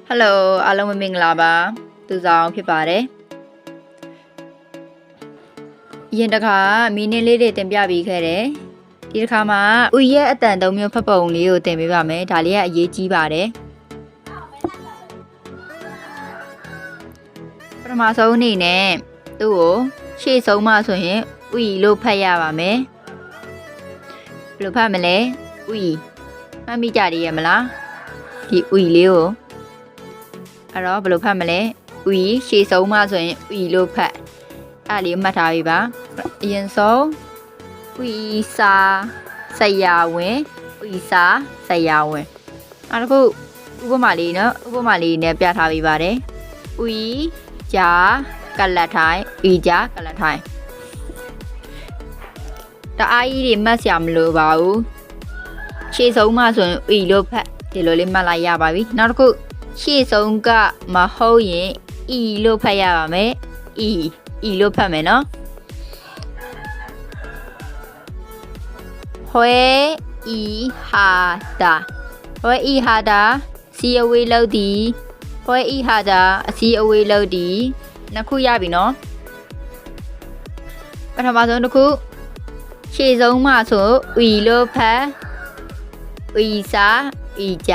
Hello အားလုံးမင်္ဂလာပါသူဆောင်ဖြစ်ပါတယ်။ယင်တခါမီနစ်လေးတွေတင်ပြပြီးခဲ့တယ်။ဒီတစ်ခါမှာဥရဲ့အတန်သုံးမျိုးဖတ်ပုံလေးကိုတင်ပေးပါမယ်။ဒါလေးကအရေးကြီးပါတယ်။ပထမဆုံးအနေနဲ့သူ့ကိုရှေ့ဆုံးမှဆိုရင်ဥလို့ဖတ်ရပါမယ်။ဘယ်လိုဖတ်မလဲ။ဥမှတ်မိကြရရဲ့မလား။ဒီဥလေးကိုအဲ့တော့ဘယ်လိုဖတ်မလဲဥရှေ့ဆုံးမှဆိုရင်ဥလို့ဖတ်အဲ့လေးမှတ်ထားပြီပါအရင်ဆုံးဥစာဆရာဝင်ဥစာဆရာဝင်အဲ့ဒါခုဥပမာလေးနော်ဥပမာလေးနဲ့ပြထားပေးပါတယ်ဥဂျာကလတ်ထိုင်ဥဂျာကလတ်ထိုင်တအားကြီးတွေမှတ်စရာမလိုပါဘူးရှေ့ဆုံးမှဆိုရင်ဥလို့ဖတ်ဒီလိုလေးမှတ်လိုက်ရပါပြီနောက်တစ်ခုရှေ့ဆုံးကမဟုတ်ရင်ဤလို့ဖတ်ရပါမယ်ဤလို့ဖတ်မယ်နော်ဟွဲဤဟာတာဟွဲဤဟာတာစီအဝေးလောက်ဒီဟွဲဤဟာတာအစီအဝေးလောက်ဒီနှစ်ခုရပြီနော်ပထမဆုံးတစ်ခုရှေ့ဆုံးမှဆိုဤလို့ဖတ်ဤစာဤကြ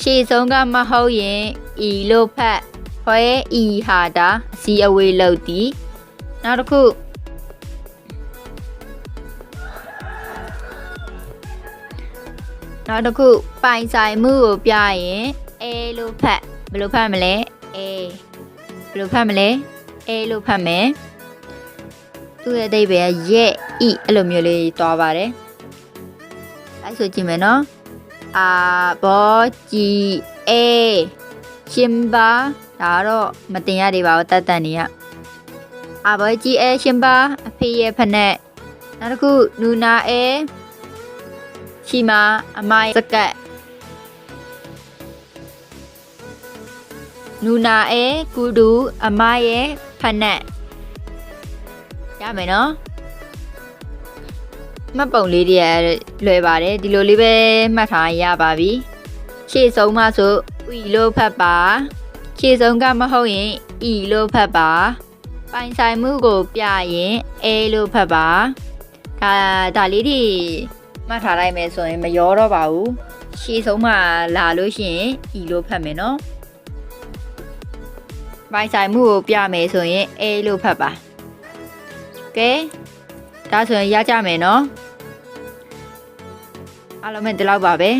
ရှေ့ဆုံးကမဟုတ်ရင်ဤလို့ဖတ်ဟွဲဤဟာတာအစီအဝေးလောက်ဒီနောက်တစ်ခုပိုင်ဆိုင်မှုကိုပြရင်အဲလို့ဖတ်ဘယ်လိုဖတ်မလဲအဲဘယ်လိုဖတ်မလဲအဲလို့ဖတ်မယ်သူ့ရဲ့အဓိပ္ပာယ်ရဲ့ဤအဲ့လိုမျိုးလေးတွားပါတယ်အဲ့ဆိုကြည့်မယ်နော်အာဘောဂျီအေရှင်ပါဒါတော့မတင်ရသေးပါဘူးတတ်တန်နေရအာဘောဂျီအေရှင်ပါအဖေရဲ့ဖက်နဲ့နောက်တစ်ခုနူနာအေရှိမအမိုင်စကတ်နူနာအေကူဒူအမိုင်ရဲ့ဖက်နဲ့ရမယ်နော်မှတ်ပုံလေးတွေလွယ်ပါတယ်ဒီလိုလေးပဲမှတ်ထားရပါပြီရှေ့ဆုံးမှဆိုဥလို့ဖတ်ပါရှေ့ဆုံးကမဟုတ်ရင်ဤလို့ဖတ်ပါပိုင်ဆိုင်မှုကိုပြရင်အဲလို့ဖတ်ပါဒါလေးတွေမှတ်ထားလိုက်မယ်ဆိုရင်မရောတော့ပါဘူးရှေ့ဆုံးမှလာလို့ရှိရင်ဤလို့ဖတ်မယ်နော်ပိုင်ဆိုင်မှုကိုပြမယ်ဆိုရင်အဲလို့ဖတ်ပါကဲဒါဆိုရင်ရကြမယ်နော်အားလုံးပဲဒီလောက်ပါပဲ